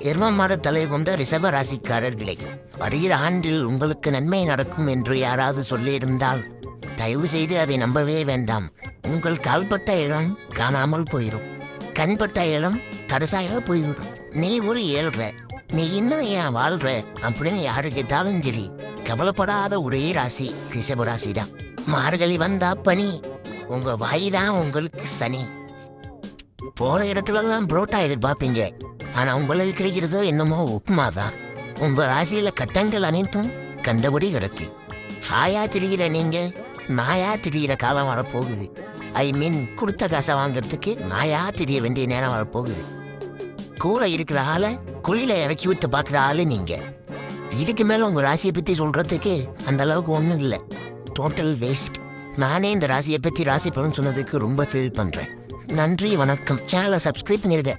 எரும மாட தலை கொண்ட ரிஷப ராசிக்காரர்களே, வருகிற ஆண்டில் உங்களுக்கு நன்மை நடக்கும் என்று யாராவது சொல்லியிருந்தால் தயவு செய்து அதை நம்பவே வேண்டாம். உங்கள் கால்பட்ட இடம் காணாமல் போயிடும், கண்பட்ட இடம் தரிசாக போய்விடும். நீ ஒரு ஏழ்ற, நீ இன்னும் ஏன் வாழ்ற அப்படின்னு யாரு கேட்டாலும் சரி, கவலைப்படாத ஒரே ராசி ரிஷப ராசி தான். மார்கழி வந்தா பனி, உங்க வாய் தான் உங்களுக்கு சனி. போற இடத்துலலாம் புரோட்டா எதிர்பார்ப்பீங்க, ஆனா உங்களுக்கு கிடைக்கிறதோ என்னமோ உப்புமா தான். உங்க ராசியில கட்டங்கள் அனைத்தும் கண்டபடி கிடக்கு. ஹாயா திரிகிற நீங்க நாயா திரிகிற காலம் வரப்போகுது. கொடுத்த காசை வாங்கறதுக்கு நாயா திரிய வேண்டிய நேரம் வரப்போகுது. கூட இருக்கிற ஆளை குழியில இறக்கி விட்டு பார்க்குற ஆளு நீங்க. இதுக்கு மேல உங்க ராசியை பத்தி சொல்றதுக்கு அந்த அளவுக்கு ஒன்றும் இல்லை, டோட்டல் வேஸ்ட். நானே இந்த ராசியை பத்தி ராசி பலன் சொன்னதுக்கு ரொம்ப ஃபீல் பண்றேன். நன்றி, வணக்கம். சேனலை சப்ஸ்கிரைப் பண்ணிருங்க.